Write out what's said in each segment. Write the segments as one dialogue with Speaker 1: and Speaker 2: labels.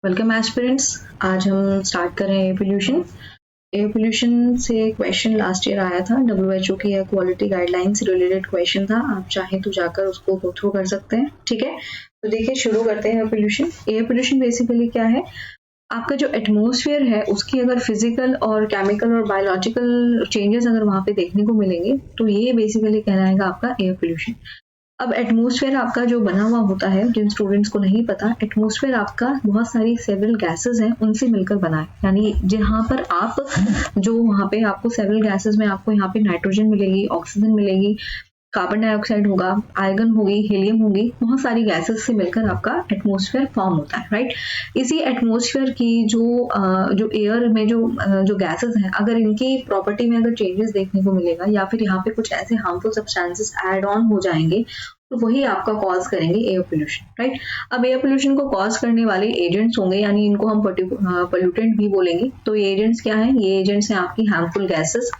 Speaker 1: Welcome aspirants. आज हम start कर रहे हैं एयर पोल्यूशन। एयर पोल्यूशन से क्वेश्चन लास्ट ईयर आया था, WHO की एयर क्वालिटी गाइडलाइन से रिलेटेड क्वेश्चन था। आप चाहें तो जाकर उसको गो थ्रू कर सकते हैं। ठीक है, तो देखिए शुरू करते हैं air pollution. Air pollution basically क्या है? आपका जो एटमॉस्फेयर है उसकी अगर फिजिकल और केमिकल और बायोलॉजिकल चेंजेस अगर वहाँ पे देखने को मिलेंगे तो ये बेसिकली कहलाएगा आपका एयर पोल्यूशन। अब एटमॉस्फेयर आपका जो बना हुआ होता है, जिन स्टूडेंट्स को नहीं पता, एटमॉस्फेयर आपका बहुत सारी सेवरल गैसेस हैं उनसे मिलकर बना है। यानी जहाँ पर आप जो वहाँ पे आपको सेवरल गैसेस में आपको यहाँ पे नाइट्रोजन मिलेगी, ऑक्सीजन मिलेगी, कार्बन डाइऑक्साइड होगा, आर्गन होगी, हीलियम होगी, बहुत सारी गैसेस से मिलकर आपका एटमॉस्फेयर फॉर्म होता है, राइट। इसी एटमॉस्फेयर की जो एयर में जो गैसेस हैं, अगर इनकी प्रॉपर्टी में अगर चेंजेस देखने को मिलेगा या फिर यहाँ पे कुछ ऐसे हार्मफुल सब्सटेंसेस ऐड ऑन हो जाएंगे तो वही आपका कॉज करेंगे एयर पोल्यूशन, राइट। अब एयर पोल्यूशन को कॉज करने वाले एजेंट्स होंगे, यानी इनको हम पोल्यूटेंट भी बोलेंगे। तो ये एजेंट्स क्या है? ये एजेंट्स हैं आपकी harmful gases,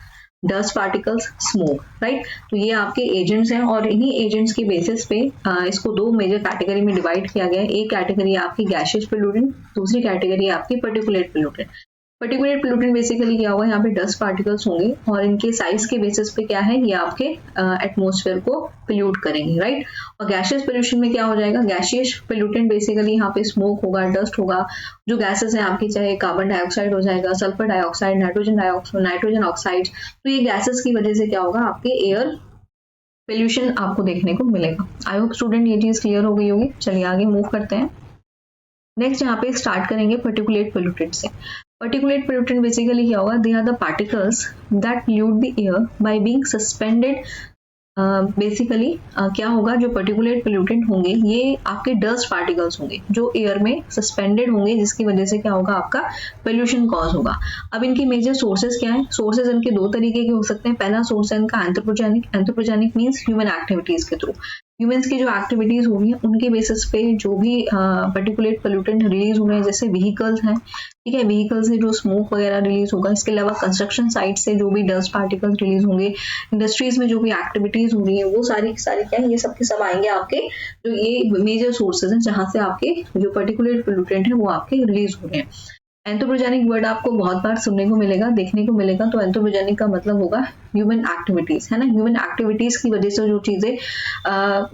Speaker 1: dust particles, smoke, right. तो ये आपके एजेंट्स हैं और इन्हीं एजेंट्स की बेसिस पे इसको दो मेजर कैटेगरी में डिवाइड किया गया है। एक कैटेगरी आपकी गैसियस पोल्यूटेंट, दूसरी कैटेगरी आपकी particulate pollutant. Particulate pollutant basically क्या होगा? यहाँ पे डस्ट पार्टिकल्स होंगे और इनके साइज के बेसिस पे क्या है, ये आपके एटमॉस्फेयर को पोल्यूट करेंगे, राइट। और गैसियस पोल्यूशन में क्या हो जाएगा? गैसियस पोल्यूटेंट बेसिकली यहाँ पे स्मोक होगा, डस्ट होगा, जो गैसेस हैं आपकी, चाहे कार्बन डाइऑक्साइड हो जाएगा, सल्फर डाइऑक्साइड, नाइट्रोजन ऑक्साइड। तो ये गैसेस की वजह से क्या होगा? आपके एयर पोल्यूशन आपको देखने को मिलेगा। आई होप स्टूडेंट ये चीज क्लियर हो गई होगी। चलिए आगे मूव करते हैं। नेक्स्ट यहाँ पे स्टार्ट करेंगे पर्टिकुलेट पोल्यूटेंट से। पर्टिकुलेट पोल्यूटेंट बेसिकली क्या होगा? They are the particles that pollute the air by being suspended. Basically क्या होगा? जो पर्टिकुलेट पोल्यूटेंट होंगे ये आपके डस्ट पार्टिकल्स होंगे जो एयर में सस्पेंडेड होंगे, जिसकी वजह से क्या होगा? आपका पोल्यूशन कॉज होगा। अब इनकी मेजर सोर्सेज क्या है? सोर्सेज इनके दो तरीके के हो सकते हैं। पहला सोर्स है इनका anthropogenic. Anthropogenic means human activities के थ्रू, ह्यूमंस की जो एक्टिविटीज हो रही है उनके बेसिस पे जो भी पर्टिकुलेट पोल्यूटेंट रिलीज हो रहे हैं, जैसे व्हीकल्स हैं, ठीक है, व्हीकल से जो स्मोक वगैरह रिलीज होगा। इसके अलावा कंस्ट्रक्शन साइट से जो भी डस्ट पार्टिकल्स रिलीज होंगे, इंडस्ट्रीज में जो भी एक्टिविटीज हो रही है, वो सारी क्या है, ये सब के सब आएंगे आपके जो ये मेजर सोर्सेज हैं जहां से आपके जो पर्टिकुलेट पोल्यूटेंट है वो आपके रिलीज हो रहे हैं। एंथ्रोपोजेनिक वर्ड आपको बहुत बार सुनने को मिलेगा, देखने को मिलेगा। तो एंथ्रोपोजेनिक का मतलब होगा ह्यूमन एक्टिविटीज, है ना। ह्यूमन एक्टिविटीज की वजह से जो चीजें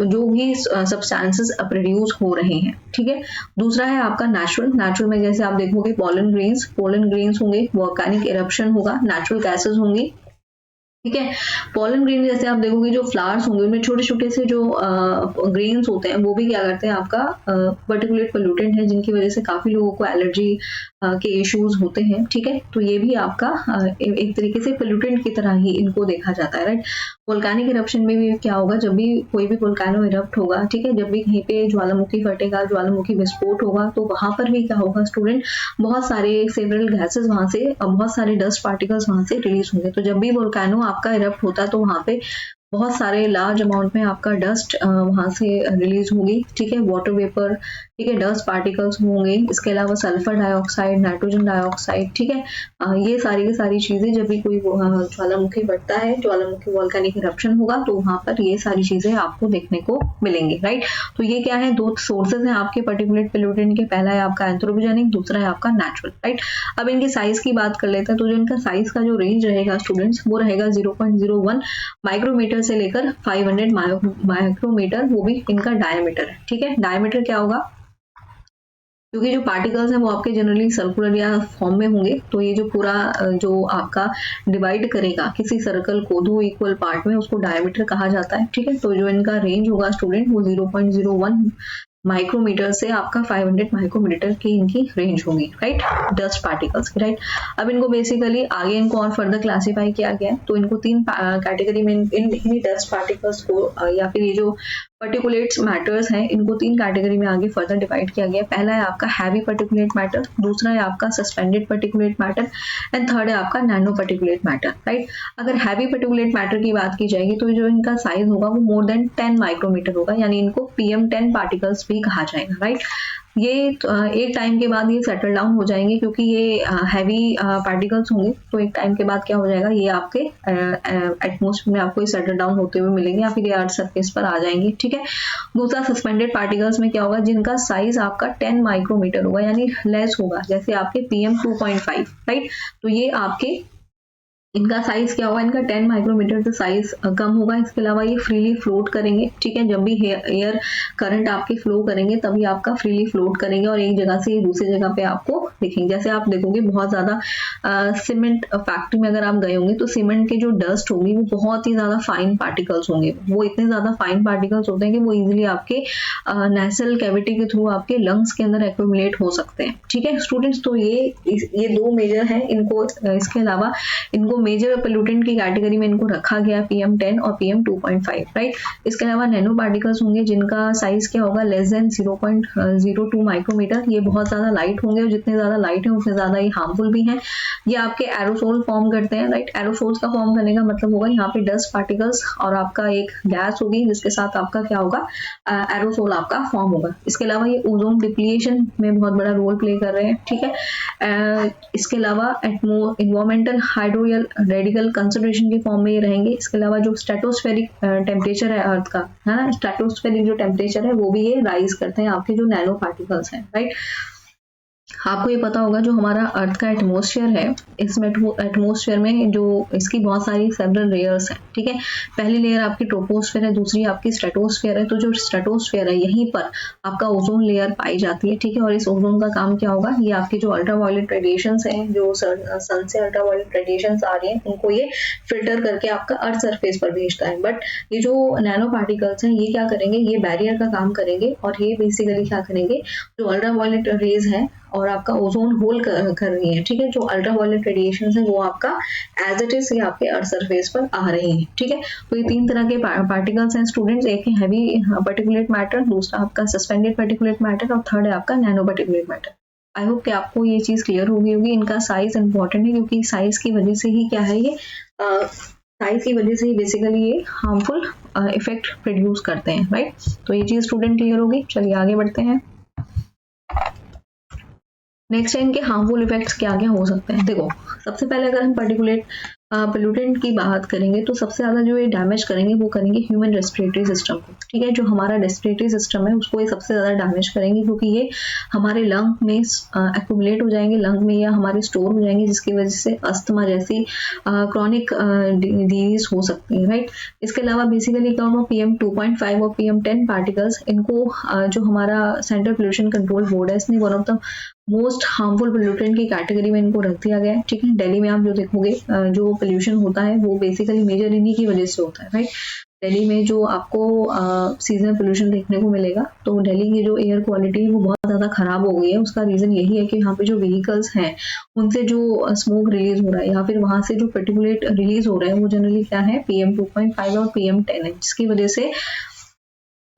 Speaker 1: जो भी सब्सटेंसेस प्रोड्यूस हो रहे हैं, ठीक है। दूसरा है आपका नेचुरल। नेचुरल में जैसे आप देखोगे पोलन ग्रेन्स होंगे, वोल्केनिक इरप्शन होगा, नेचुरल गैसेस होंगी, ठीक है। पोलन ग्रेन जैसे आप देखोगे जो फ्लावर्स होंगे उनमें छोटे छोटे से जो ग्रेन्स होते हैं वो भी क्या करते हैं? आपका पर्टिकुलेट पोल्यूटेंट है, जिनकी वजह से काफी लोगों को एलर्जी के इश्यूज होते हैं, ठीक है। तो ये भी आपका एक तरीके से पोल्यूटेंट की तरह ही इनको देखा जाता है, राइट। वोल्केनिक इरप्शन में भी क्या होगा? जब भी कोई भी वोल्केनो इरप्ट होगा, ठीक है, जब भी कहीं पे ज्वालामुखी फटेगा, ज्वालामुखी विस्फोट होगा, तो वहां पर भी क्या होगा स्टूडेंट? बहुत सारे सेवरल गैसेस वहां से, बहुत सारे डस्ट पार्टिकल्स वहां से रिलीज होंगे। तो जब भी वोल्केनो आपका इरप्ट होता है तो वहां पे बहुत सारे लार्ज अमाउंट में आपका डस्ट वहां से रिलीज होगी, ठीक है, वाटर वेपर, ठीक है, डस्ट पार्टिकल्स होंगे। इसके अलावा सल्फर डाइऑक्साइड, नाइट्रोजन डाइऑक्साइड, ठीक है, ये सारी की सारी चीजें जब भी कोई ज्वालामुखी बढ़ता है, ज्वालामुखी वोल्केनिक इरप्शन होगा, तो वहां पर ये सारी चीजें आपको देखने को मिलेंगी, राइट। तो ये क्या है? दो सोर्सेज हैं आपके पर्टिकुलेट पोल्यूटेंट के। पहला है आपका एंथ्रोपोजेनिक, दूसरा है आपका नेचुरल, राइट। अब इनके साइज की बात कर लेते हैं। तो जो इनका साइज का जो रेंज रहेगा स्टूडेंट्स, वो रहेगा 0.01 माइक्रोमीटर से लेकर 500 माइक्रोमीटर, वो भी इनका डायमीटर है, ठीक है। डायमीटर क्या होगा? क्योंकि जो पार्टिकल्स हैं वो आपके जनरली सर्कुलर या फॉर्म में होंगे, तो ये जो पूरा जो आपका डिवाइड करेगा किसी सर्कल को दो इक्वल पार्ट में, उसको डायमीटर कहा जाता है, ठीक है। तो जो इनका रेंज होगा स्टूडेंट वो 0.01 माइक्रोमीटर से आपका 500 माइक्रोमीटर की इनकी रेंज होगी, राइट, डस्ट पार्टिकल्स की, राइट। अब इनको बेसिकली आगे इनको और फर्दर क्लासिफाई किया गया है। तो इनको तीन कैटेगरी में इन डस्ट पार्टिकल्स को या फिर ये जो पर्टिकुलेट्स मैटर्स हैं, इनको तीन कैटेगरी में आगे फर्दर डिवाइड किया गया है। पहला है आपका हैवी पर्टिकुलेट मैटर, दूसरा है आपका suspended particulate matter, and third है आपका नैनो पर्टिकुलेट मैटर, राइट। अगर हैवी पर्टिकुलेट मैटर की बात की जाएगी तो जो इनका साइज होगा वो मोर देन 10 माइक्रोमीटर होगा, यानी इनको PM10 पार्टिकल्स भी कहा जाएगा, राइट। ये एक टाइम के बाद ये सेटल डाउन हो जाएंगे, क्योंकि ये हैवी पार्टिकल्स होंगे, तो एक टाइम के बाद क्या हो जाएगा, ये आपके एटमॉस्फेयर में आपको सेटल डाउन होते हुए मिलेंगे या फिर ये अर्थ सरफेस पर आ जाएंगे, ठीक है। दूसरा, सस्पेंडेड पार्टिकल्स में क्या होगा, जिनका साइज आपका 10 माइक्रोमीटर होगा, यानी लेस होगा, जैसे आपके PM 2.5, राइट। तो ये आपके इनका साइज क्या होगा, इनका 10 माइक्रोमीटर से साइज कम होगा। इसके अलावा ये फ्रीली फ्लोट करेंगे, ठीक है। जब भी एयर करंट आपके फ्लो करेंगे तभी आपका फ्रीली फ्लोट करेंगे और एक जगह से दूसरी जगह पे आपको दिखेंगे। जैसे आप देखोगे बहुत ज्यादा सीमेंट फैक्ट्री में अगर आप गए होंगे तो सीमेंट के जो डस्ट होगी वो बहुत ही ज्यादा फाइन पार्टिकल्स होंगे, वो इतने ज्यादा फाइन पार्टिकल्स होते हैं कि वो इजिली आपके नेसल कैविटी के थ्रू आपके लंग्स के अंदर एक्यूमुलेट हो सकते हैं, ठीक है स्टूडेंट्स। तो ये दो मेजर है इनको, इसके अलावा इनको मेजर पोल्यूटेंट की कैटेगरी में इनको रखा गया PM 10 और PM 2.5, राइट। इसके अलावा नैनो पार्टिकल्स होंगे जिनका साइज क्या होगा, लेस देन 0.02 माइक्रोमीटर। ये बहुत ज्यादा लाइट होंगे और जितने ज्यादा लाइट है उतने ज्यादा ये हार्मफुल भी हैं। ये आपके एरोसोल फॉर्म करते हैं, राइट। एरोसोल्स का फॉर्म करने का मतलब होगा यहाँ पे डस्ट पार्टिकल्स और आपका एक गैस होगी जिसके साथ आपका क्या होगा, एरोसोल आपका फॉर्म होगा। इसके अलावा ये ओजोन डिप्लीशन में बहुत बड़ा रोल प्ले कर रहे हैं, ठीक है। इसके अलावा इन्वायरमेंटल हाइड्रोजन रेडिकल कंसंट्रेशन के फॉर्म में ये रहेंगे। इसके अलावा जो स्ट्रेटोस्फेरिक टेम्परेचर है अर्थ का, है ना, स्ट्रेटोस्फेरिक जो टेम्परेचर है वो भी ये राइज करते हैं आपके जो नैनो पार्टिकल्स हैं, राइट। आपको ये पता होगा जो हमारा अर्थ का एटमॉस्फेयर है, इसमें एटमॉस्फेयर में जो इसकी बहुत सारी सेवरल लेयर्स हैं, ठीक है। पहली लेयर आपकी ट्रोपोस्फेयर है, दूसरी आपकी स्ट्रेटोस्फेयर है। तो जो स्ट्रेटोस्फेयर है यहीं पर आपका ओजोन लेयर पाई जाती है, ठीक है। और इस ओजोन का काम क्या होगा, ये आपके जो अल्ट्रावायलेट रेडिएशंस हैं, जो सन से अल्ट्रावायलेट रेडिएशंस आ रही हैं, उनको ये फिल्टर करके आपका अर्थ सरफेस पर भेजता है। बट ये जो नैनो पार्टिकल्स हैं ये क्या करेंगे, ये बैरियर का काम करेंगे और ये बेसिकली क्या करेंगे, जो अल्ट्रावायलेट रेज है और आपका ओजोन होल कर रही है, ठीक है। जो अल्ट्रावायलेट रेडिएशन है वो आपका एज इट इज ये आपके अर्थ सरफेस पर आ रही है, ठीक है। तो ये तीन तरह के पार्टिकल्स हैं स्टूडेंट्स, एक है हैवी पार्टिकुलेट मैटर, दूसरा आपका सस्पेंडेड पार्टिकुलेट मैटर और थर्ड है आपका nano particulate matter. I hope कि आपको ये चीज क्लियर हो गई होगी। इनका साइज इंपॉर्टेंट है क्योंकि साइज की वजह से ही क्या है, ये साइज की वजह से ही बेसिकली ये हार्मफुल इफेक्ट प्रोड्यूस करते हैं, राइट। तो ये चीज स्टूडेंट क्लियर होगी। चलिए आगे बढ़ते हैं। नेक्स्ट है इनके हार्मफुल इफेक्ट्स क्या क्या हो सकते हैं। देखो, सबसे पहले अगर हम पार्टिकुलेट पोल्यूटेंट की बात करेंगे तो सबसे ज्यादा जो ये डैमेज करेंगे वो करेंगे ह्यूमन रेस्पिरेटरी सिस्टम को, ठीक है। जो हमारा रेस्पिरेटरी सिस्टम है उसको ये सबसे ज्यादा डैमेज करेंगे क्योंकि ये हमारे लंग में एक्यूमुलेट हो जाएंगे, लंग में या हमारे स्टोर हो जाएंगे, जिसकी वजह से अस्थमा जैसी क्रॉनिक डिजीज हो सकती है, राइट। इसके अलावा बेसिकली क्या होगा, PM 2.5 और PM 10 पार्टिकल्स, इनको जो हमारा सेंट्रल पोल्यूशन कंट्रोल बोर्ड है इसने one of the most harmful pollutant की कैटेगरी में इनको रख दिया गया है, ठीक है। दिल्ली में आप जो देखोगे जो पोल्यूशन होता है वो बेसिकली मेजर इन्हीं की वजह से होता है, राइट। दिल्ली में जो आपको सीजनल पोल्यूशन देखने को मिलेगा, तो दिल्ली की जो एयर क्वालिटी है वो बहुत ज़्यादा खराब हो गई है। उसका रीज़न यही है कि यहाँ पे जो व्हीकल्स हैं उनसे जो स्मोक रिलीज हो रहा है या फिर वहाँ से जो पार्टिकुलेट रिलीज हो रहा है वो जनरली क्या है, PM 2.5 और PM 10 है, जिसकी वजह से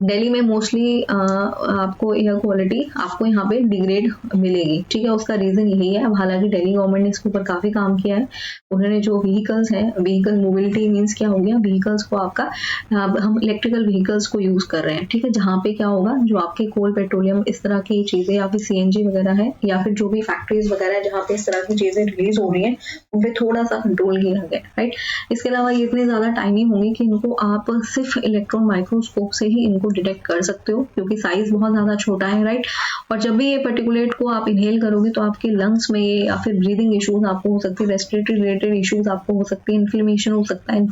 Speaker 1: दिल्ली में मोस्टली आपको एयर क्वालिटी आपको यहाँ पे डिग्रेड मिलेगी, ठीक है। उसका रीजन यही है। अब हालांकि दिल्ली गवर्नमेंट ने इसके ऊपर काफी काम किया है। उन्होंने जो व्हीकल्स हैं, व्हीकल मोबिलिटी मींस क्या हो गया, व्हीकल्स को आपका हम इलेक्ट्रिकल व्हीकल्स को यूज कर रहे हैं, ठीक है। जहाँ पे क्या होगा, जो आपके कोल पेट्रोलियम इस तरह की चीजें या फिर CNG वगैरह है या फिर जो भी फैक्ट्रीज वगैरह है जहाँ पे इस तरह की चीजें रिलीज हो रही है उन पे थोड़ा सा कंट्रोल किया गया, राइट। इसके अलावा ये इतनी ज्यादा टाइनी होंगी कि इनको आप सिर्फ इलेक्ट्रॉन माइक्रोस्कोप से ही इनको डिटेक्ट कर सकते हो क्योंकि साइज बहुत ज्यादा छोटा है, राइट। और जब भी ये पार्टिकुलेट को आप इनहेल करोगे तो आपके लंग्स में या फिर ब्रीदिंग इश्यूज आपको हो सकती है, रेस्पिरेटरी रिलेटेड इश्यूज आपको हो सकती है, इन्फ्लेमेशन हो सकता है,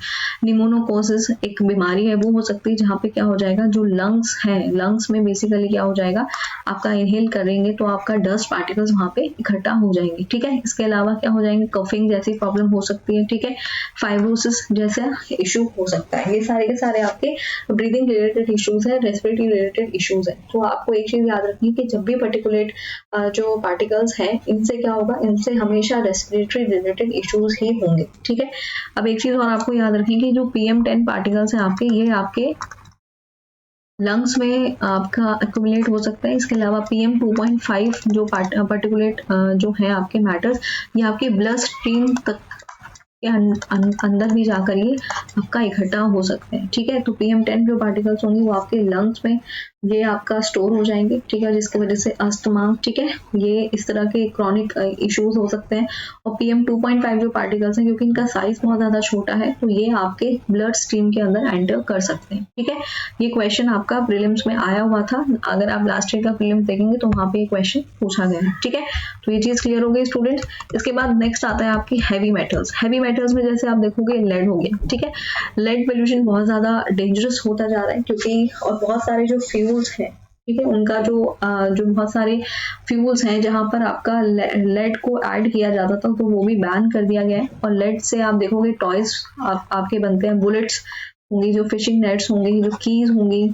Speaker 1: निमोनोकोसिस एक बीमारी है वो हो सकती है, जहाँ पे क्या हो जाएगा, जो लंग्स है, लंग्स में बेसिकली क्या हो जाएगा, आपका इनहेल करेंगे तो आपका डस्ट पार्टिकल्स वहाँ पे इकट्ठा हो जाएंगे, ठीक है। इसके अलावा क्या हो जाएंगे, कफिंग जैसी प्रॉब्लम हो सकती है, ठीक है, फाइब्रोसिस जैसा इशू हो सकता है। ये सारे के सारे आपके ब्रीदिंग रिलेटेड इश्यूज है, रेस्पिरेटरी रिलेटेड इश्यूज है। तो आपको एक चीज याद रखनी है कि जब भी पार्टिकुलेट जो पार्टिकल्स हैं इनसे क्या होगा, इनसे हमेशा रेस्पिरेटरी रिलेटेड इश्यूज ही होंगे, ठीक है। अब एक चीज और आपको याद रखनी है कि जो PM 10 पार्टिकल्स हैं आपके, ये आपके लंग्स में आपका एक्यूमुलेट हो सकता है। इसके अलावा PM 2.5 जो पार्टिकुलेट जो है आपके मैटर्स, ये आपके ब्लड स्ट्रीम तक के अंदर भी जाकर ये आपका इकट्ठा हो सकते हैं, ठीक है। तो PM10 जो पार्टिकल्स होंगे वो आपके लंग्स में ये आपका स्टोर हो जाएंगे, ठीक है, जिसकी वजह से अस्थमा, ठीक है, ये इस तरह के क्रॉनिक इश्यूज हो सकते हैं। और PM2.5 जो पार्टिकल्स हैं, क्योंकि इनका साइज बहुत ज्यादा छोटा है, तो ये आपके ब्लड स्ट्रीम के अंदर एंटर कर सकते हैं, ठीक है। ये क्वेश्चन आपका प्रीलिम्स में आया हुआ था, अगर आप लास्ट ईयर का प्रीलिम्स देखेंगे तो वहां पे ये क्वेश्चन पूछा गया है, ठीक है। तो ये चीज क्लियर हो गई स्टूडेंट। इसके बाद नेक्स्ट आता है आपकी हैवी मेटल्स। हैवी मेटल्स में जैसे आप देखोगे लेड हो गया, ठीक है। लेड पोल्यूशन बहुत ज्यादा डेंजरस होता जा रहा है, क्योंकि और बहुत सारे जो फ्यूल्स हैं, ठीक है, उनका जो बहुत सारे फ्यूल्स हैं जहां पर आपका लेड को ऐड किया जाता था, तो वो भी बैन कर दिया गया है। और लेड से आप देखोगे टॉयज आपके बनते हैं, बुलेट्स होंगी, जो फिशिंग नेट्स होंगी, जो कीज होंगी,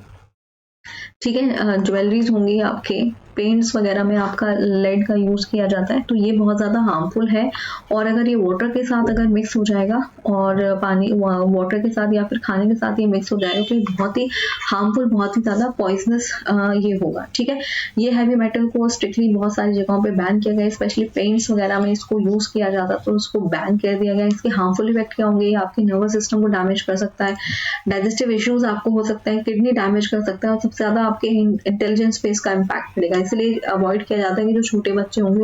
Speaker 1: ठीक है, ज्वेलरीज होंगी, आपके पेंट्स वगैरह में आपका लेड का यूज किया जाता है। तो ये बहुत ज्यादा हार्मफुल है, और अगर ये वाटर के साथ अगर मिक्स हो जाएगा, और पानी वाटर के साथ या फिर खाने के साथ ये मिक्स हो जाएगा, तो ये बहुत ही हार्मफुल, बहुत ही ज्यादा पॉइजनस ये होगा, ठीक है। ये हैवी मेटल को स्ट्रिक्टली बहुत सारी जगहों पे बैन किया गया, स्पेशली पेंट्स वगैरह में इसको यूज किया जाता, तो उसको बैन कर दिया गया। इसके हार्मफुल इफेक्ट क्या होंगे? आपके नर्वस सिस्टम को डैमेज कर सकता है, डाइजेस्टिव इश्यूज आपको हो सकता है, किडनी डैमेज कर सकता है, और सबसे ज्यादा आपके इंटेलिजेंस पे इसका इम्पैक्ट पड़ेगा। इसलिए अवॉइड किया जाता है कि जो छोटे बच्चे होंगे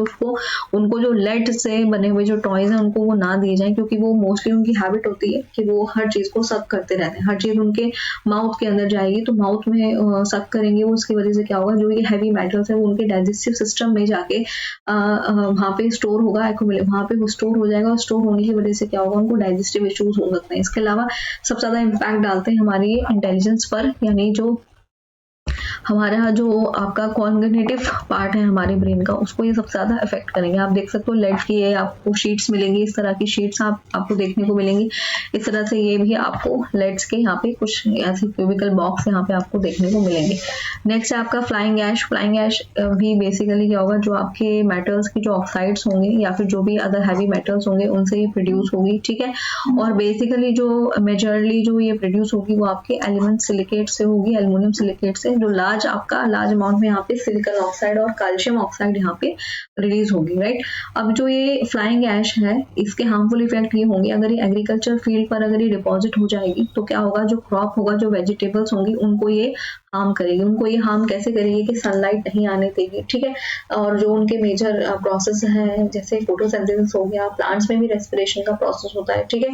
Speaker 1: उनको जो लेड से बने हुए जो टॉयज हैं उनको वो ना दिए जाएं, क्योंकि वो मोस्टली उनकी हैबिट होती है कि वो हर चीज को सक करते रहते हैं, हर चीज उनके माउथ के अंदर जाएगी, तो माउथ में सक करेंगे वो, उसकी वजह से क्या होगा, जो ये हैवी मेटल्स है वो उनके डाइजेस्टिव सिस्टम में जाके वहां पे स्टोर होगा, वहां पे वो स्टोर हो जाएगा, और स्टोर होने की वजह से क्या होगा, उनको डाइजेस्टिव इश्यूज हो सकते हैं। इसके अलावा सबसे ज्यादा इम्पैक्ट डालते हैं हमारी इंटेलिजेंस पर, यानी जो हमारा जो आपका कॉग्निटिव पार्ट है हमारे ब्रेन का, उसको ये सबसे ज्यादा इफेक्ट करेंगे। आप देख सकते हो लेड की ये आपको शीट्स मिलेंगी, इस तरह की शीट्स आपको देखने को मिलेंगी, इस तरह से ये भी आपको लेड्स के यहाँ पे कुछ ऐसे क्यूबिकल बॉक्स यहाँ पे आपको देखने को मिलेंगे। नेक्स्ट है आपका फ्लाइंग ऐश। फ्लाइंग ऐश भी बेसिकली क्या होगा, जो आपके मेटल्स की जो ऑक्साइड्स होंगे या फिर जो भी अदर हैवी मेटल्स होंगे उनसे ये प्रोड्यूस होगी, ठीक है। और बेसिकली जो मेजरली जो ये प्रोड्यूस होगी वो आपके एलिमेंट सिलिकेट से होगी, एल्युमिनियम सिलिकेट से, जो लार्ज अमाउंट में यहाँ पे सिलिकॉन ऑक्साइड और कैल्शियम ऑक्साइड यहाँ पे रिलीज होगी, राइट। अब जो ये फ्लाइंग ऐश है, इसके हार्मफुल इफेक्ट ये होंगे, अगर ये एग्रीकल्चर फील्ड पर अगर ये डिपॉजिट हो जाएगी तो क्या होगा, जो क्रॉप होगा, जो वेजिटेबल्स होंगी, उनको ये हार्म करेगी। उनको ये हार्म कैसे करेगी कि सनलाइट नहीं आने देगी, ठीक है। और जो उनके मेजर प्रोसेस है, जैसे फोटोसिंथेसिस हो गया, प्लांट्स में भी रेस्पिरेशन का प्रोसेस होता है, ठीक है,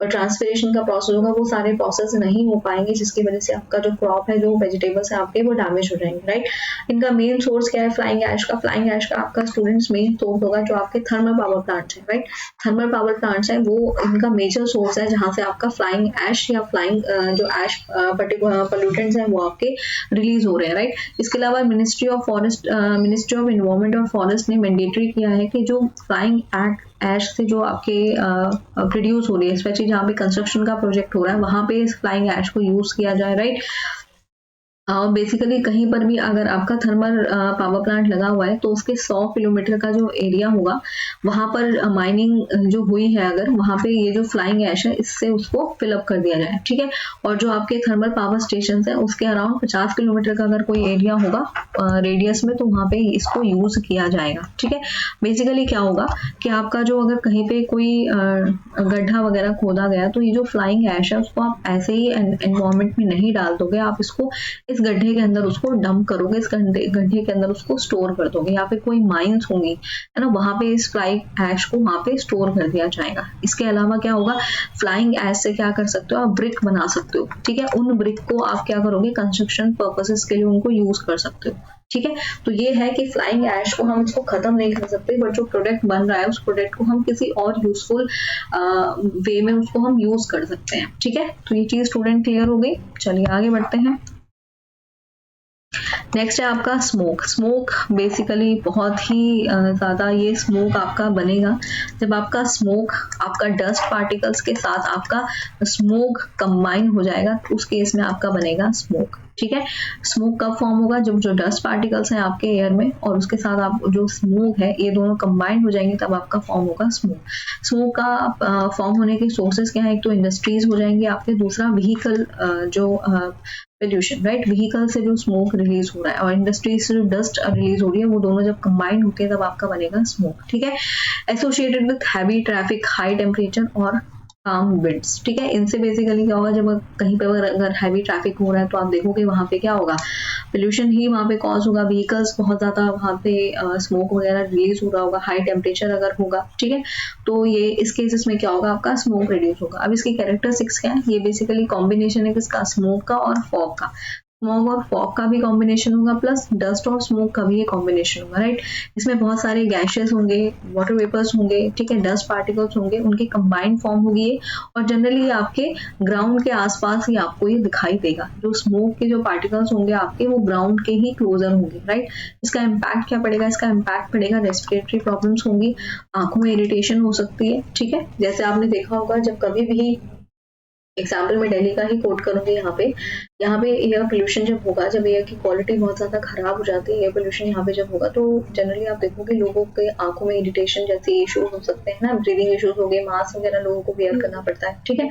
Speaker 1: और ट्रांसपिरेशन का प्रोसेस होगा, वो सारे प्रोसेस नहीं हो पाएंगे, जिसकी वजह से आपका जो क्रॉप है, जो वेजिटेबल्स है आपके, वो डैमेज हो जाएंगे, राइट। इनका मेन सोर्स क्या है फ्लाइंग ऐश का? फ्लाइंग ऐश का आपका स्टूडेंट्स मेन सोर्स होगा जो आपके थर्मल पावर प्लांट्स है, राइट। थर्मल पावर प्लांट्स है वो इनका मेजर सोर्स है, जहां से आपका फ्लाइंग ऐश या फ्लाइंग जो ऐश पोल्यूटेंट्स है वो आपके रिलीज हो रहे हैं, राइट। इसके अलावा मिनिस्ट्री ऑफ एनवायरमेंट और फॉरेस्ट ने मैंडेटरी किया है कि जो फ्लाइंग ऐश से जो आपके प्रोड्यूस हो रही है, स्पेशली जहाँ पे कंस्ट्रक्शन का प्रोजेक्ट हो रहा है, वहां पे इस फ्लाइंग ऐश को यूज किया जाए, राइट। बेसिकली कहीं पर भी अगर आपका थर्मल पावर प्लांट लगा हुआ है, तो उसके 100 किलोमीटर का जो एरिया होगा, वहां पर माइनिंग जो हुई है, अगर वहां पे ये जो फ्लाइंग ऐश है, इससे उसको फिलअप कर दिया जाए, ठीक है। और जो आपके थर्मल पावर स्टेशन है, उसके अराउंड 50 किलोमीटर का अगर कोई एरिया होगा रेडियस में, तो वहां पे इसको यूज किया जाएगा, ठीक है। बेसिकली क्या होगा कि आपका जो अगर कहीं पे कोई गड्ढा वगैरह खोदा गया, तो ये जो फ्लाइंग ऐश है उसको आप ऐसे ही एनवायरमेंट में नहीं डाल दोगे, आप इसको इस गड्ढे के अंदर उसको डंप करोगे, इस गड्ढे के अंदर उसको स्टोर कर दोगे, या फिर कोई माइंस होंगी, है ना, वहां पे इस फ्लाइंग ऐश को वहां पे स्टोर कर दिया जाएगा। इसके अलावा क्या होगा, फ्लाइंग ऐश से क्या कर सकते हो, आप ब्रिक बना सकते हो, ठीक है। उन ब्रिक को आप क्या करोगे, कंस्ट्रक्शन पर्पसेस के लिए उनको यूज कर सकते हो, ठीक है। तो ये है कि फ्लाइंग ऐश को हम इसको खत्म नहीं कर सकते, बट जो प्रोडक्ट बन रहा है उस प्रोडक्ट को हम किसी और यूजफुल वे में उसको हम यूज कर सकते हैं, ठीक है। तो ये चीज स्टूडेंट क्लियर हो गई। चलिए आगे बढ़ते हैं। नेक्स्ट है आपका स्मोक। स्मोक बेसिकली बहुत ही ज्यादा ये स्मोक आपका बनेगा जब आपका स्मोक आपका डस्ट पार्टिकल्स के साथ आपका स्मोक कंबाइन हो जाएगा, उस केस में आपका बनेगा स्मोक, ठीक है। स्मोक कब फॉर्म होगा, जब जो डस्ट पार्टिकल्स हैं आपके एयर में और उसके साथ आप जो स्मोक है, ये दोनों कंबाइन हो जाएंगे, तब आपका फॉर्म होगा स्मोक। स्मोक का फॉर्म होने के सोर्सेज क्या है, एक तो इंडस्ट्रीज हो जाएंगे आपके, दूसरा व्हीकल जो पोल्यूशन, राइट, व्हीकल से जो स्मोक रिलीज हो रहा है और इंडस्ट्री से जो डस्ट रिलीज हो रही है, वो दोनों जब कंबाइन होते हैं तब आपका बनेगा स्मोक, ठीक है। Associated with heavy traffic, high temperature और फार्म बिड्स, ठीक है। इनसे बेसिकली क्या होगा, जब कहीं पे अगर हैवी ट्रैफिक हो रहा है तो आप देखोगे वहाँ पे क्या होगा, पोल्यूशन ही वहाँ पे कॉज होगा, व्हीकल्स बहुत ज़्यादा वहाँ पे स्मोक वगैरह रिलीज हो रहा होगा, हाई टेम्परेचर अगर होगा, ठीक है। तो ये इस केसेस में क्या होगा, आपका स्मोक रिड्यूस होगा। अब इसकी कैरेक्टरिस्टिक्स क्या है, ये बेसिकली कॉम्बिनेशन है किसका, स्मोक का और फॉग का। स्मोक और फॉग का भी कॉम्बिनेशन होगा, प्लस डस्ट और स्मोक का भी ये कॉम्बिनेशन होगा, राइट। इसमें बहुत सारे गैसेस होंगे, वाटर वेपर्स होंगे, ठीक है, डस्ट पार्टिकल्स होंगे, उनकी कंबाइंड फॉर्म होगी ये। और जनरली आपके ग्राउंड के आसपास ही आपको ये दिखाई देगा, जो स्मोक के जो पार्टिकल्स होंगे आपके वो ग्राउंड के ही क्लोजर होंगे, राइट। इसका इम्पैक्ट क्या पड़ेगा, इसका इम्पैक्ट पड़ेगा रेस्पिरेटरी प्रॉब्लम्स होंगी, आंखों में इरिटेशन हो सकती है, ठीक है। जैसे आपने देखा होगा, जब कभी भी एग्जाम्पल मैं दिल्ली का ही कोट करूंगी, यहाँ पे एयर पोल्यूशन जब होगा, जब एयर की क्वालिटी बहुत ज्यादा खराब हो जाती है, एयर पोल्यूशन यहाँ पे जब होगा, तो जनरली आप देखोगे लोगों के आंखों में इरिटेशन जैसे इश्यूज हो सकते हैं ना, ब्रीदिंग इश्यूज हो गए, मास्क वगैरह लोगों को वेयर करना पड़ता है, ठीक है।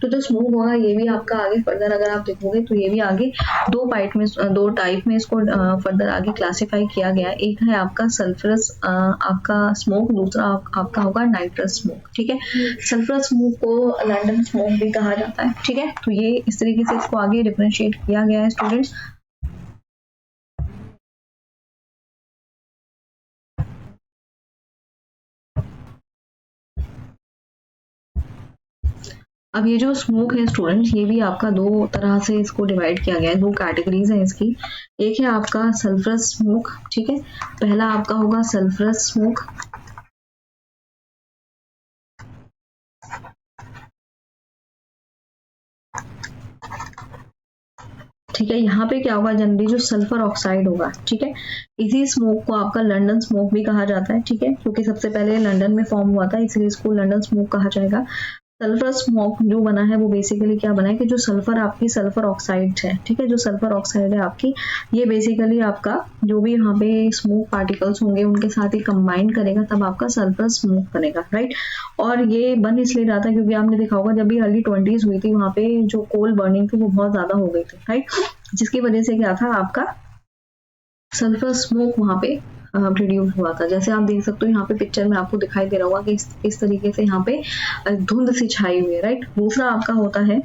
Speaker 1: तो जो स्मोक होगा ये भी आपका आगे फर्दर अगर आप देखोगे तो ये भी आगे दो टाइप में इसको फर्दर आगे क्लासीफाई किया गया। एक है आपका सल्फरस आपका स्मोक, दूसरा आपका होगा नाइट्रस स्मोक, ठीक है। सल्फरस स्मोक को लंडन स्मोक भी कहा जाता है, ठीक है। तो ये इस तरीके से इसको आगे डिफरेंशिएट किया गया है स्टूडेंट्स। अब ये जो स्मोक है स्टूडेंट्स, ये भी आपका दो तरह से इसको डिवाइड किया गया है, दो कैटेगरीज है इसकी। एक है आपका सल्फरस स्मोक, ठीक है। पहला आपका होगा सल्फरस स्मोक, ठीक है। यहाँ पे क्या होगा, जनरली जो सल्फर ऑक्साइड होगा, ठीक है, इसी स्मोक को आपका लंदन स्मोक भी कहा जाता है, ठीक है, क्योंकि सबसे पहले लंदन में फॉर्म हुआ था, इसलिए इसको लंदन स्मोक कहा जाएगा। सल्फर स्मोक जो बना है वो बेसिकली क्या बना है कि जो सल्फर आपकी सल्फर ऑक्साइड है, ठीक है, जो सल्फर ऑक्साइड है आपकी, ये बेसिकली आपका जो भी यहाँ पे स्मोक पार्टिकल्स होंगे उनके साथ ही कंबाइन करेगा, तब आपका सल्फर स्मोक बनेगा, राइट। और ये बन इसलिए रहा था क्योंकि आपने देखा होगा जब भी अर्ली 20s हुई थी, वहाँ पे जो कोल बर्निंग थी वो बहुत ज्यादा हो गई थी, राइट, जिसकी वजह से क्या था, आपका सल्फर स्मोक वहाँ पे प्रोड्यूस हुआ था। जैसे आप देख सकते हो यहाँ पे पिक्चर में आपको दिखाई दे रहा होगा कि इस तरीके से यहाँ पे धुंध सी छाई हुई है, राइट। दूसरा आपका होता है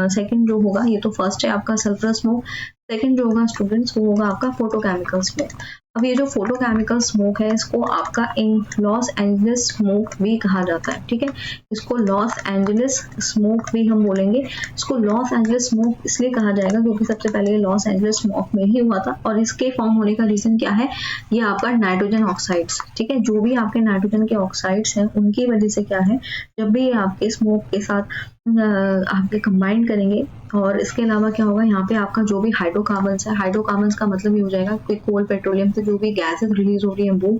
Speaker 1: सेकंड जो होगा, ये तो फर्स्ट है आपका सल्फर स्मोक, सेकंड जो होगा स्टूडेंट्स वो होगा आपका फोटोकेमिकल स्मोक। अब ये जो फोटोकेमिकल स्मोक है इसको आपका इन लॉस एंजलिस स्मोक भी कहा जाता है, ठीक है। इसको लॉस एंजलिस स्मोक भी हम बोलेंगे। इसको लॉस एंजलिस स्मोक इसलिए कहा जाएगा क्योंकि सबसे पहले ये लॉस एंजलिस स्मोक में ही हुआ था, और इसके फॉर्म होने का रीजन क्या है, ये आपका नाइट्रोजन ऑक्साइड्स, ठीक है, जो भी आपके नाइट्रोजन के ऑक्साइड्स हैं उनकी वजह से क्या है, जब भी आपके स्मोक के साथ आपके कंबाइन करेंगे, और इसके अलावा क्या होगा, यहाँ पे आपका जो भी हाइड्रोकार्बन्स है, हाइड्रोकार्बन्स का मतलब ये हो जाएगा कि कोल पेट्रोलियम से जो भी गैसेस रिलीज हो रही है वो,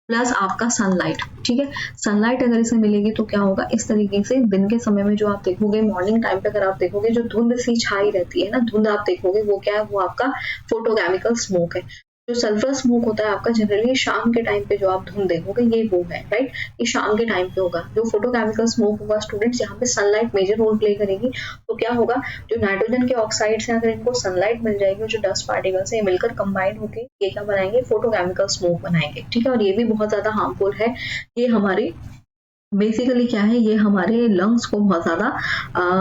Speaker 1: प्लस आपका सनलाइट, ठीक है। सनलाइट अगर इसे मिलेगी तो क्या होगा, इस तरीके से दिन के समय में जो आप देखोगे मॉर्निंग टाइम पे अगर आप देखोगे जो धुंध सी छाई रहती है ना, धुंध आप देखोगे वो क्या है, वो आपका फोटोकेमिकल स्मोक है। जो सल्फर स्मोक होता है आपका जनरली शाम के टाइम पे जो आप धुंध देखोगे ये वो है, राइट, ये शाम के टाइम पे होगा। जो फोटोकेमिकल स्मोक होगा स्टूडेंट्स, यहाँ पे सनलाइट मेजर रोल प्ले करेगी, तो क्या होगा, जो नाइट्रोजन के ऑक्साइड्स हैं अगर इनको सनलाइट मिल जाएगी, जो डस्ट पार्टिकल्स हैं मिलकर कंबाइन होकर ये क्या बनाएंगे, फोटोकेमिकल स्मोक बनाएंगे, ठीक है। और ये भी बहुत ज्यादा हार्मफुल है, ये हमारे बेसिकली क्या है, ये हमारे लंग्स को बहुत ज्यादा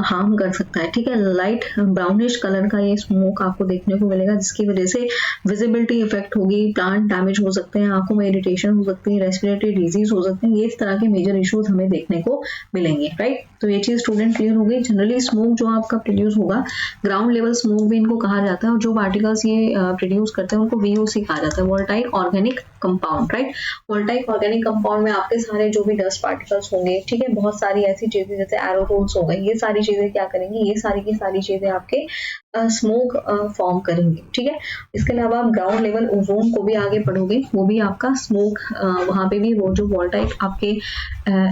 Speaker 1: हार्म कर सकता है, ठीक है। लाइट ब्राउनिश कलर का ये स्मोक आपको देखने को मिलेगा, जिसकी वजह से विजिबिलिटी इफेक्ट होगी, प्लांट डैमेज हो सकते हैं, आंखों में इरिटेशन हो सकती है, रेस्पिरेटरी डिजीज हो सकते हैं, ये इस तरह के मेजर इश्यूज हमें देखने को मिलेंगे, राइट। तो ये चीज स्टूडेंट क्लियर हो गई। जनरली स्मोक जो आपका प्रोड्यूस होगा, ग्राउंड लेवल स्मोक भी इनको कहा जाता है, और जो पार्टिकल्स ये प्रोड्यूस करते हैं उनको VOC कहा जाता है, voltaic organic compound, right. Voltaic organic compound में आपके सारे जो भी डस्ट पार्टिकल्स होंगे, ठीक है, बहुत सारी ऐसी चीजें जैसे एरोसोल्स हो गए, ये सारी चीजें क्या करेंगी, ये सारी की सारी चीजें आपके स्मोक फॉर्म करेंगे, ठीक है। इसके अलावा आप ग्राउंड लेवल ओजोन को भी आगे पढ़ोगे, वो भी आपका स्मोक, वहां पे भी वो जो वोल्टाइक आपके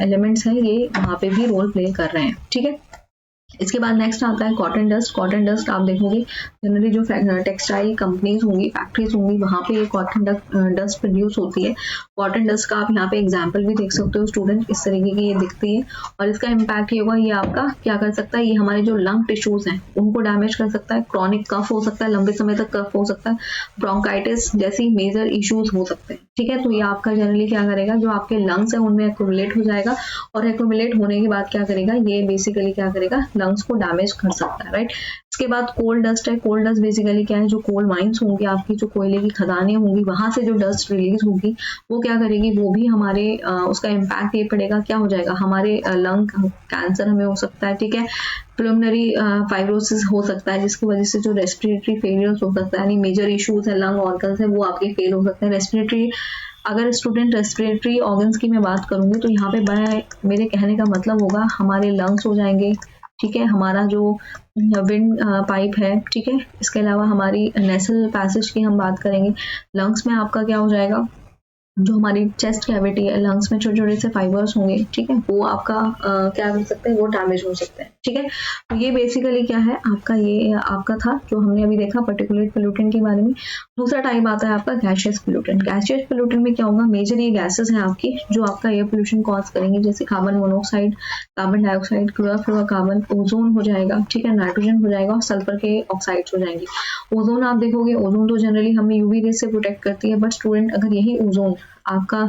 Speaker 1: एलिमेंट्स हैं ये वहां पे भी रोल प्ले कर रहे हैं, ठीक है। इसके बाद नेक्स्ट आता है कॉटन डस्ट। कॉटन डस्ट आप देखोगे जनरली जो टेक्सटाइल कंपनीज होंगी, फैक्ट्रीज होंगी, वहाँ पे ये कॉटन डस्ट प्रोड्यूस होती है। कॉटन डस्ट का आप यहाँ पे एग्जांपल भी देख सकते हो स्टूडेंट, इस तरीके की ये दिखती है और इसका इम्पैक्ट ये होगा, ये आपका क्या कर सकता है, ये हमारे जो लंग टिश्यूज हैं उनको डैमेज कर सकता है, क्रॉनिक कफ हो सकता है, लंबे समय तक कफ हो सकता है, ब्रोंकाइटिस जैसी मेजर इश्यूज हो सकते हैं। ठीक है, तो ये आपका जनरली क्या करेगा, जो आपके लंग्स है उनमें एक्यूमुलेट हो जाएगा और एक्यूमुलेट होने के बाद क्या करेगा, ये बेसिकली क्या करेगा, लंग्स को डैमेज कर सकता है। राइट, इसके बाद कोल डस्ट है। कोल डस्ट बेसिकली क्या है, जो कोल माइंस होंगी आपकी, जो कोयले की खदानें होंगी, वहां से जो डस्ट रिलीज होगी वो क्या करेगी, वो भी हमारे उसका इम्पैक्ट ये पड़ेगा, क्या हो जाएगा, हमारे लंग कैंसर हमें हो सकता है। ठीक है, प्लमनरी फाइब्रोसिस हो सकता है, जिसकी वजह से जो रेस्पिरेटरी फेलियर्स हो सकता है, यानी मेजर इश्यूज है लंग ऑर्गन्स है वो आपके फेल हो सकते हैं। रेस्पिरेटरी, अगर स्टूडेंट रेस्पिरेटरी ऑर्गन्स की मैं बात करूंगी तो यहाँ पे मेरे कहने का मतलब होगा हमारे लंग्स हो जाएंगे। ठीक है, हमारा जो विंड पाइप है, ठीक है, इसके अलावा हमारी नेसल पैसेज की हम बात करेंगे। लंग्स में आपका क्या हो जाएगा, जो हमारी चेस्ट कैविटी है, लंग्स में छोटे छोटे से फाइबर्स होंगे, ठीक है, वो आपका क्या कर सकते हैं, वो डैमेज हो सकते हैं। ठीक है, तो ये बेसिकली क्या है आपका, ये आपका था जो हमने अभी देखा पर्टिकुलेट पोल्यूटेंट के बारे में। दूसरा टाइप आता है आपका गैसियस पोल्यूटेंट। गैसियस पोल्यूटेंट में क्या होगा, मेजर ये गैसेस हैं आपकी जो आपका एयर पोल्यूशन कॉज करेंगे, जैसे carbon monoxide, carbon dioxide, chlorofluorocarbon, ozone हो जाएगा, ठीक है, नाइट्रोजन हो जाएगा और सल्फर के ऑक्साइड्स हो जाएंगे। ओजोन आप देखोगे, ओजोन तो जनरली हमें यूवी रेज से प्रोटेक्ट करती है, बट स्टूडेंट अगर यही ओजोन आपका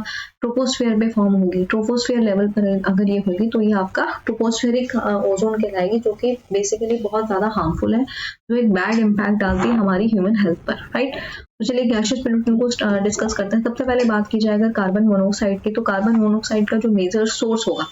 Speaker 1: ट्रोपोस्फेयर पे फॉर्म होगी, ट्रोपोस्फेयर लेवल पर अगर ये होगी तो ये आपका ट्रोपोस्फेरिक ओजोन कहलाएगी, जो कि बेसिकली बहुत ज्यादा हार्मफुल है, जो एक बैड इम्पैक्ट डालती है हमारी ह्यूमन हेल्थ पर। राइट, तो चलिए गैसियस पोल्यूटेंट को डिस्कस करते हैं। सबसे पहले बात की जाए अगर कार्बन मोनोऑक्साइड की, तो कार्बन मोनोऑक्साइड का जो मेजर सोर्स होगा,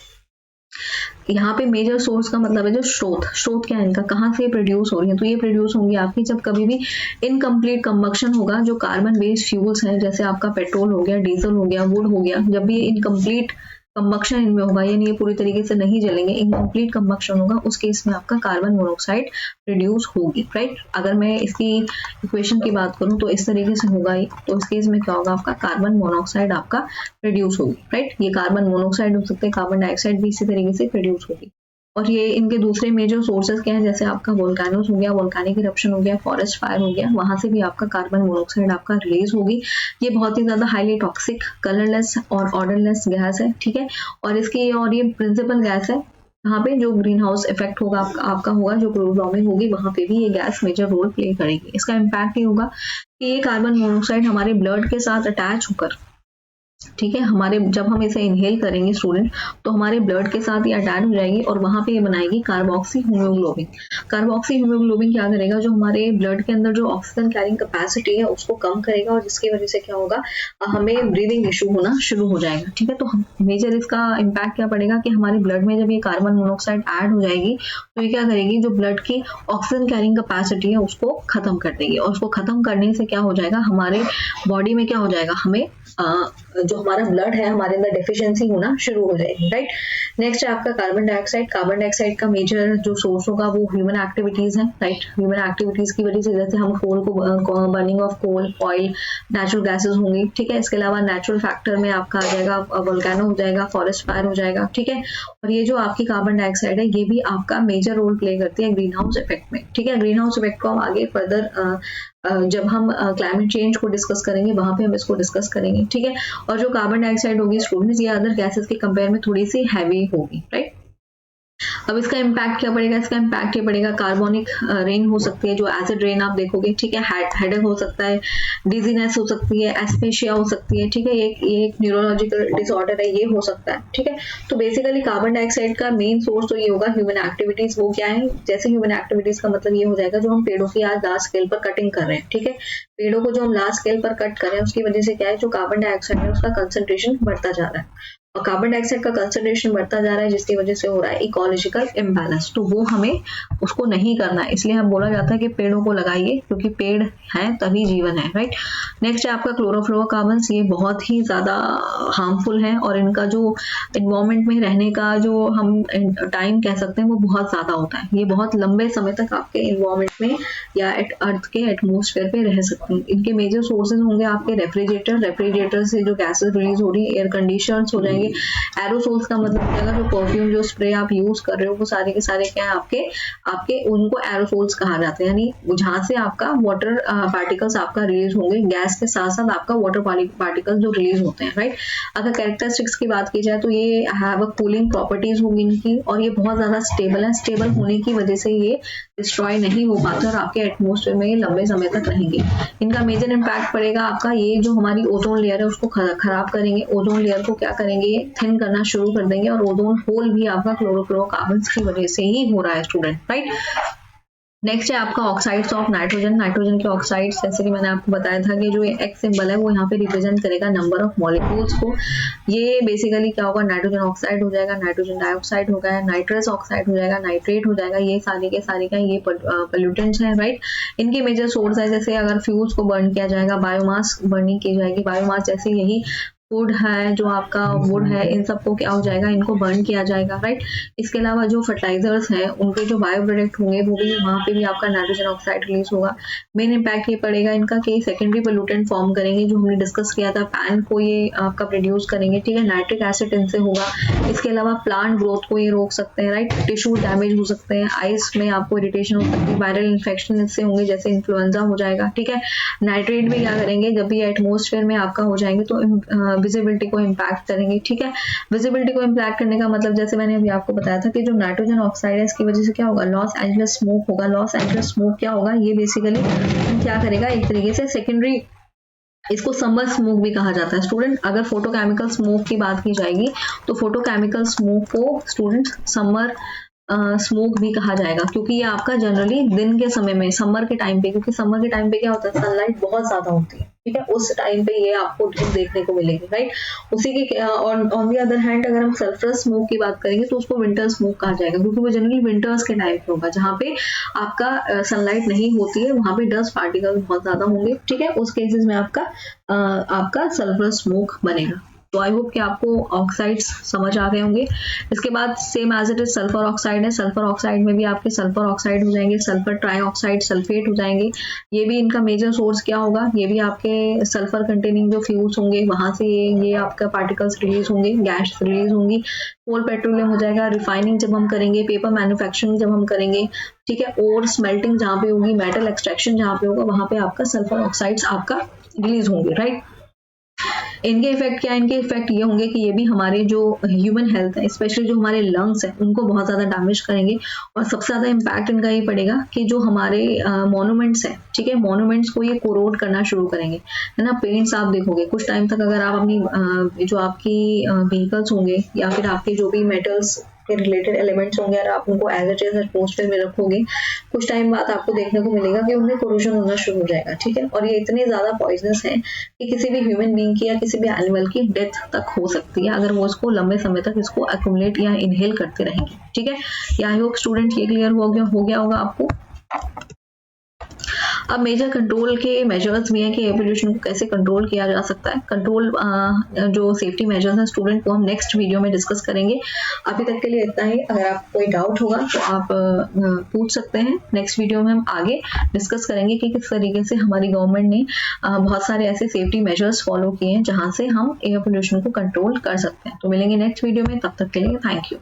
Speaker 1: यहाँ पे मेजर सोर्स का मतलब है जो स्रोत क्या है इनका, कहाँ से प्रोड्यूस हो रही है, तो ये प्रोड्यूस होंगी आपकी जब कभी भी इनकम्प्लीट कंबक्शन होगा, जो कार्बन बेस्ड फ्यूल्स हैं जैसे आपका पेट्रोल हो गया, डीजल हो गया, वुड हो गया, जब भी इनकम्प्लीट कंबक्शन इनमें होगा, यानी ये पूरी तरीके से नहीं जलेंगे, इनकम्प्लीट कंबक्शन होगा, उस केस में आपका कार्बन मोनोऑक्साइड प्रोड्यूस होगी। राइट, अगर मैं इसकी इक्वेशन की बात करूं तो इस तरीके से होगा ये, तो इस केस में क्या होगा, आपका कार्बन मोनोऑक्साइड आपका प्रोड्यूस होगी। राइट, ये कार्बन मोनोऑक्साइड हो सकते हैं, कार्बन डाइऑक्साइड भी इसी तरीके से प्रोड्यूस होगी। और ये इनके दूसरे मेजर सोर्सेज क्या है, जैसे आपका वोल्केनोस हो गया, वोल्केनिक इरप्शन हो गया, फॉरेस्ट फायर हो गया, वहां से भी आपका कार्बन मोनोऑक्साइड आपका रिलीज होगी। ये बहुत ही ज्यादा हाईली टॉक्सिक, कलरलेस और ऑर्डरलेस गैस है। ठीक है, और इसकी और ये प्रिंसिपल गैस है, यहाँ पे जो ग्रीन हाउस इफेक्ट होगा आपका होगा, जो ग्लोबल वार्मिंग होगी वहां पे भी ये गैस मेजर रोल प्ले करेगी। इसका इम्पैक्ट ये होगा कि ये कार्बन मोनोऑक्साइड हमारे ब्लड के साथ अटैच होकर, ठीक है, हमारे जब हम इसे इनहेल करेंगे स्टूडेंट, तो हमारे ब्लड के साथ ये अटैच हो जाएगी और वहां पे ये बनाएगी कार्बोक्सी हीमोग्लोबिन। कार्बोक्सी हीमोग्लोबिन क्या करेगा, जो हमारे ब्लड के अंदर जो ऑक्सीजन कैरिंग कैपेसिटी है उसको कम करेगा और जिसकी वजह से क्या होगा, हमें ब्रीदिंग इशू होना शुरू हो जाएगा। ठीक है, तो मेजर इसका इम्पैक्ट क्या पड़ेगा कि हमारे ब्लड में जब ये कार्बन मोनोऑक्साइड ऐड हो जाएगी तो ये क्या करेगी, जो ब्लड की ऑक्सीजन कैरिंग कैपेसिटी है उसको खत्म कर देगी, और उसको खत्म करने से क्या हो जाएगा, हमारे बॉडी में क्या हो जाएगा, हमें जो हमारा ब्लड है हमारे अंदर डेफिशिएंसी होना शुरू हो जाएगी। राइट, नेक्स्ट है आपका कार्बन डाइऑक्साइड। कार्बन डाइऑक्साइड का मेजर जो सोर्स होगा वो ह्यूमन एक्टिविटीज है। राइट, ह्यूमन एक्टिविटीज की वजह से जैसे हम कोल को burning of coal, oil, natural gases होंगी। ठीक है, इसके अलावा नेचुरल फैक्टर में आपका आ जाएगा वोल्केनो हो जाएगा, फॉरेस्ट फायर हो जाएगा। ठीक है, और ये जो आपकी कार्बन डाइऑक्साइड है ये भी आपका मेजर रोल प्ले करती है ग्रीन हाउस इफेक्ट में। ठीक है, ग्रीन हाउस इफेक्ट को हम आगे फर्दर जब हम क्लाइमेट चेंज को डिस्कस करेंगे वहां पे हम इसको डिस्कस करेंगे। ठीक है, और जो कार्बन डाइऑक्साइड होगी स्टूडेंट्स, ये अदर गैसेस के कंपेयर में थोड़ी सी हैवी होगी। राइट, अब इसका इम्पैक्ट क्या पड़ेगा, इसका इम्पैक्ट ये पड़ेगा, कार्बोनिक रेन हो सकती है, जो एसिड रेन आप देखोगे। ठीक है, हेडेक हो सकता है, डिजीनेस हो सकती है, एस्पेशिया हो सकती है। ठीक है, ये एक न्यूरोलॉजिकल डिसऑर्डर है, ये हो सकता है। ठीक है, तो बेसिकली कार्बन डाइऑक्साइड का मेन सोर्स तो ये होगा ह्यूमन एक्टिविटीज। वो क्या है, जैसे ह्यूमन एक्टिविटीज का मतलब ये हो जाएगा जो हम पेड़ों की आज लार्ज स्केल पर कटिंग कर रहे हैं। ठीक है, पेड़ों को जो हम लार्ज स्केल पर कट कर रहे हैं उसकी वजह से क्या है, जो कार्बन डाइऑक्साइड है उसका कंसंट्रेशन बढ़ता जा रहा है, और कार्बन डाइऑक्साइड का कंसंट्रेशन बढ़ता जा रहा है जिसकी वजह से हो रहा है इकोलॉजिकल इम्बैलेंस। तो वो हमें उसको नहीं करना है, इसलिए हम बोला जाता है कि पेड़ों को लगाइए, क्योंकि पेड़ हैं तभी जीवन है। राइट, नेक्स्ट है आपका क्लोरोफ्लोरोकार्बन्स। ये बहुत ही ज्यादा हार्मफुल है और इनका जो एनवायरमेंट में रहने का जो हम टाइम कह सकते हैं वो बहुत ज्यादा होता है। ये बहुत लंबे समय तक आपके एनवायरमेंट में या अर्थ के एटमोस्फेयर पे रह सकते हैं। इनके मेजर सोर्सेज होंगे आपके रेफ्रिजरेटर से जो गैसेज रिलीज हो रही है, एयर कंडीशनर्स हो जाएंगे, जाएंगे। एरोसोल्स का मतलब हो जाएगा जो परफ्यूम जो स्प्रे आप यूज कर रहे हो वो सारे के सारे क्या है आपके आपके उनको एरोसोल्स कहा जाता है, यानी जहाँ से आपका वाटर पार्टिकल्स आपका रिलीज होंगे, गैस के साथ साथ आपका वाटर पार्टिकल्स जो रिलीज होते हैं, राइट। अगर कैरेक्टरिस्टिक्स की बात की जाए तो ये हैव अ कूलिंग प्रॉपर्टीज होगी इनकी, और ये बहुत ज्यादा स्टेबल है। स्टेबल होने की वजह से ये डिस्ट्रॉय नहीं हो पाते और आपके एटमॉस्फेयर में ये लंबे समय तक रहेंगे। इनका मेजर इम्पैक्ट पड़ेगा आपका ये जो हमारी ओजोन लेयर है उसको खराब करेंगे। ओजोन लेयर को क्या करेंगे, थिन करना शुरू कर देंगे, और ओजोन होल भी आपका क्लोरोफ्लोरोकार्बन्स की वजह से ही हो रहा है स्टूडेंट, राइट। नेक्स्ट है आपका ऑक्साइड्स ऑफ नाइट्रोजन। नाइट्रोजन के ऑक्साइड्स जैसे कि मैंने आपको बताया था कि जो एक्स सिंबल है वो यहाँ पे रिप्रेजेंट करेगा नंबर ऑफ मॉलिक्यूल्स को। ये बेसिकली क्या होगा, नाइट्रोजन ऑक्साइड हो जाएगा, नाइट्रोजन डाइऑक्साइड हो गया, नाइट्रस ऑक्साइड हो जाएगा, नाइट्रेट हो जाएगा। ये सारे के सारे का ये पोल्यूटेंट्स हैं, राइट। इनके मेजर सोर्स है, जैसे अगर फ्यूल्स को बर्न किया जाएगा, बायोमास बर्निंग की जाएगी, बायोमास जैसे यही फूड है जो आपका वुड है, इन सबको क्या हो जाएगा, इनको बर्न किया जाएगा, राइट। इसके अलावा जो फर्टिलाइजर्स हैं उनके जो बायो प्रोडक्ट होंगे वो भी वहाँ पे भी आपका नाइट्रोजन ऑक्साइड रिलीज होगा। मेन इम्पैक्ट ये पड़ेगा इनका कि सेकेंडरी पोल्यूटेंट फॉर्म करेंगे, जो हमने डिस्कस किया था, पैन को ये आपका प्रोड्यूस करेंगे, ठीक है। नाइट्रिक एसिड इनसे होगा। इसके अलावा प्लांट ग्रोथ को ये रोक सकते हैं, राइट। टिश्यू डैमेज हो सकते हैं, आइस में आपको इरिटेशन हो सकती है, वायरल इन्फेक्शन इससे होंगे जैसे इन्फ्लुएंजा हो जाएगा, ठीक है। नाइट्रेट भी क्या करेंगे, जब भी एटमोस्फेयर में आपका हो जाएंगे तो विजिबिलिटी को इम्पैक्ट करेंगे, ठीक है। विजिबिलिटी को इम्पैक्ट करने का मतलब जैसे मैंने अभी आपको बताया था कि जो नाइट्रोजन ऑक्साइड है इसकी वजह से क्या होगा, लॉस एंजलस स्मोक होगा। लॉस एंजलस स्मोक क्या होगा, ये बेसिकली क्या करेगा, एक तरीके से सेकेंडरी, इसको समर स्मोक भी कहा जाता है स्टूडेंट। अगर फोटोकेमिकल स्मोक की बात की जाएगी तो फोटोकेमिकल स्मोक को स्टूडेंट समर स्मोक भी कहा जाएगा, क्योंकि ये आपका जनरली दिन के समय में, समर के टाइम पे, क्योंकि समर के टाइम पे क्या होता है, सनलाइट बहुत ज्यादा होती है, ठीक है, उस टाइम पे ये आपको देखने को मिलेगी, राइट। उसी के ऑन दी अदर हैंड अगर हम सल्फरस स्मोक की बात करेंगे तो उसको विंटर स्मोक कहा जाएगा, क्योंकि वो जनरली विंटर्स के टाइम पे होगा, जहाँ पे आपका सनलाइट नहीं होती है, वहां पे डस्ट पार्टिकल बहुत ज्यादा होंगे, ठीक है। उस केसेस में आपका सल्फरस स्मोक बनेगा। तो आई होप कि आपको ऑक्साइड्स समझ आ गए होंगे। इसके बाद same as it is sulphur oxide है। सल्फर ऑक्साइड में भी आपके सल्फर ऑक्साइड हो जाएंगे, सल्फर ट्राईऑक्साइड, सल्फेट हो जाएंगे। ये भी इनका मेजर सोर्स क्या होगा, ये भी आपके सल्फर कंटेनिंग जो फ्यूल्स होंगे वहां से ये आपका पार्टिकल्स रिलीज होंगे, गैस रिलीज होंगी। कोल पेट्रोलियम हो जाएगा, रिफाइनिंग जब हम करेंगे, पेपर मैन्युफैक्चरिंग जब हम करेंगे, ठीक है, और स्मेल्टिंग जहाँ पे होगी, मेटल एक्सट्रैक्शन जहाँ पे होगा, वहां पे आपका सल्फर ऑक्साइड्स आपका रिलीज होंगे, राइट। इनके इफेक्ट क्या है, इनके इफेक्ट ये होंगे कि ये भी हमारे जो ह्यूमन हेल्थ है, स्पेशली जो हमारे लंग्स है, उनको बहुत ज्यादा डैमेज करेंगे। और सबसे ज्यादा इम्पैक्ट इनका ये पड़ेगा कि जो हमारे मॉन्यूमेंट्स है, ठीक है, मॉन्यूमेंट्स को ये कोरोड करना शुरू करेंगे, है ना। पेंट्स आप देखोगे कुछ टाइम तक, अगर आप अपनी जो आपकी व्हीकल्स होंगे या फिर आपके जो भी मेटल्स के रिलेटेड एलिमेंट्स होंगे, अगर आप उनको एज इट इज एटमॉस्फेयर में रखोगे, कुछ टाइम बाद आपको देखने को मिलेगा कि उनमें कोरोजन होना शुरू हो जाएगा, ठीक है। और ये इतने ज्यादा पॉइजनस हैं कि किसी भी ह्यूमन बीइंग की या किसी भी एनिमल की डेथ तक हो सकती है अगर वो इसको लंबे समय तक इसको एक्यूमुलेट या इनहेल करते रहेंगे, ठीक है। आई होप स्टूडेंट ये क्लियर हो गया होगा आपको। अब मेजर कंट्रोल के मेजर्स भी हैं कि एयर पोल्यूशन को कैसे कंट्रोल किया जा सकता है। कंट्रोल जो सेफ्टी मेजर्स हैं स्टूडेंट को हम नेक्स्ट वीडियो में डिस्कस करेंगे। अभी तक के लिए इतना ही। अगर आपको कोई डाउट होगा तो आप पूछ सकते हैं। नेक्स्ट वीडियो में हम आगे डिस्कस करेंगे कि किस तरीके से हमारी गवर्नमेंट ने बहुत सारे ऐसे सेफ्टी मेजर्स फॉलो किए हैं जहां से हम एयर पोल्यूशन को कंट्रोल कर सकते हैं। तो मिलेंगे नेक्स्ट वीडियो में, तब तक के लिए थैंक यू।